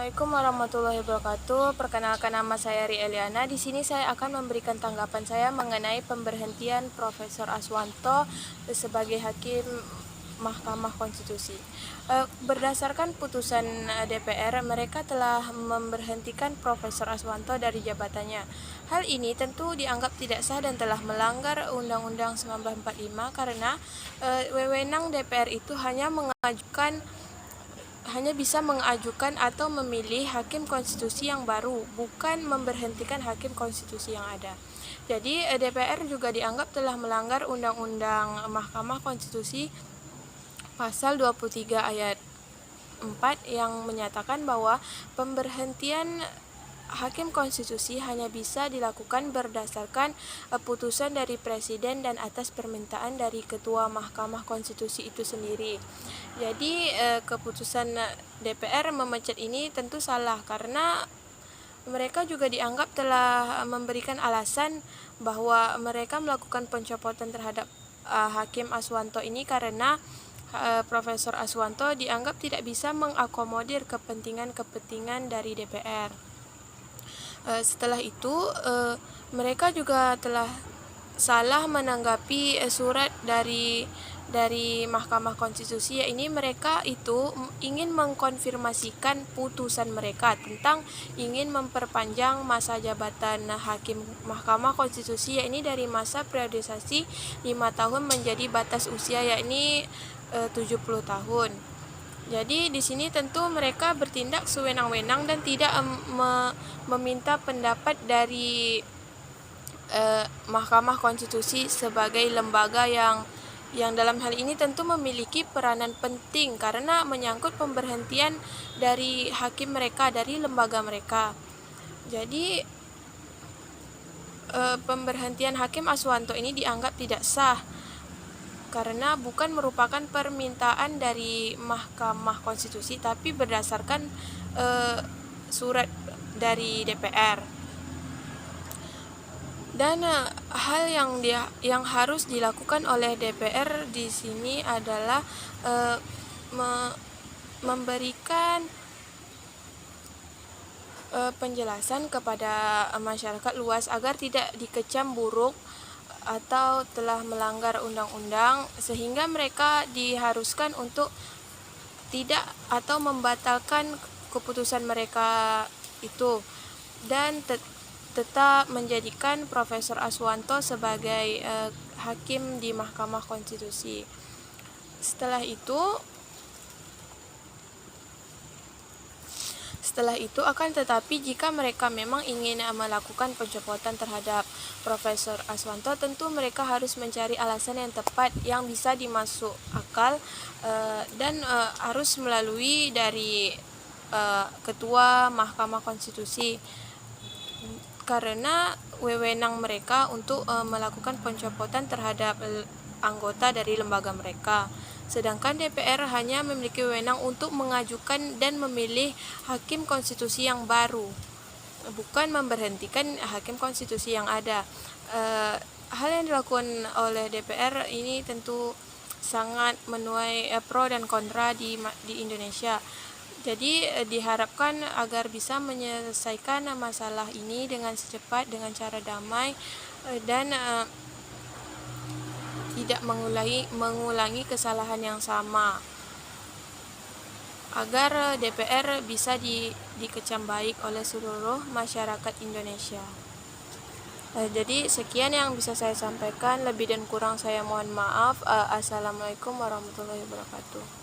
Assalamualaikum warahmatullahi wabarakatuh. Perkenalkan, nama saya Ri Eliana. Di sini saya akan memberikan tanggapan saya mengenai pemberhentian Profesor Aswanto sebagai hakim Mahkamah Konstitusi. Berdasarkan putusan DPR, mereka telah memberhentikan Profesor Aswanto dari jabatannya. Hal ini tentu dianggap tidak sah dan telah melanggar Undang-Undang 1945 karena wewenang DPR itu hanya bisa mengajukan atau memilih hakim konstitusi yang baru, bukan memberhentikan hakim konstitusi yang ada. Jadi DPR juga dianggap telah melanggar Undang-Undang Mahkamah Konstitusi pasal 23 ayat 4 yang menyatakan bahwa pemberhentian hakim konstitusi hanya bisa dilakukan berdasarkan putusan dari presiden dan atas permintaan dari ketua Mahkamah Konstitusi itu sendiri. Jadi keputusan DPR memecat ini tentu salah karena mereka juga dianggap telah memberikan alasan bahwa mereka melakukan pencopotan terhadap Hakim Aswanto ini karena Profesor Aswanto dianggap tidak bisa mengakomodir kepentingan dari DPR. Setelah itu mereka juga telah salah menanggapi surat dari Mahkamah Konstitusi. Ini mereka itu ingin mengkonfirmasikan putusan mereka tentang ingin memperpanjang masa jabatan hakim Mahkamah Konstitusi, yakni dari masa periodisasi 5 tahun menjadi batas usia yakni 70 tahun. Jadi di sini tentu mereka bertindak sewenang-wenang dan tidak meminta pendapat dari Mahkamah Konstitusi sebagai lembaga yang dalam hal ini tentu memiliki peranan penting karena menyangkut pemberhentian dari hakim mereka, dari lembaga mereka. Jadi pemberhentian Hakim Aswanto ini dianggap tidak sah karena bukan merupakan permintaan dari Mahkamah Konstitusi tapi berdasarkan surat dari DPR. Dan hal yang harus dilakukan oleh DPR di sini adalah memberikan penjelasan kepada masyarakat luas agar tidak dikecam buruk atau telah melanggar undang-undang sehingga mereka diharuskan untuk tidak atau membatalkan keputusan mereka itu dan tetap menjadikan Profesor Aswanto sebagai hakim di Mahkamah Konstitusi. Setelah itu akan tetapi jika mereka memang ingin melakukan pencopotan terhadap Profesor Aswanto, tentu mereka harus mencari alasan yang tepat yang bisa dimasuk akal dan harus melalui dari ketua Mahkamah Konstitusi karena wewenang mereka untuk melakukan pencopotan terhadap anggota dari lembaga mereka. Sedangkan DPR hanya memiliki wewenang untuk mengajukan dan memilih hakim konstitusi yang baru, bukan memberhentikan hakim konstitusi yang ada. Hal yang dilakukan oleh DPR ini tentu sangat menuai pro dan kontra di Indonesia. Jadi diharapkan agar bisa menyelesaikan masalah ini dengan secepat, dengan cara damai dan tidak mengulangi kesalahan yang sama agar DPR bisa dikecam baik oleh seluruh masyarakat Indonesia. Jadi sekian yang bisa saya sampaikan, lebih dan kurang saya mohon maaf. Assalamualaikum warahmatullahi wabarakatuh.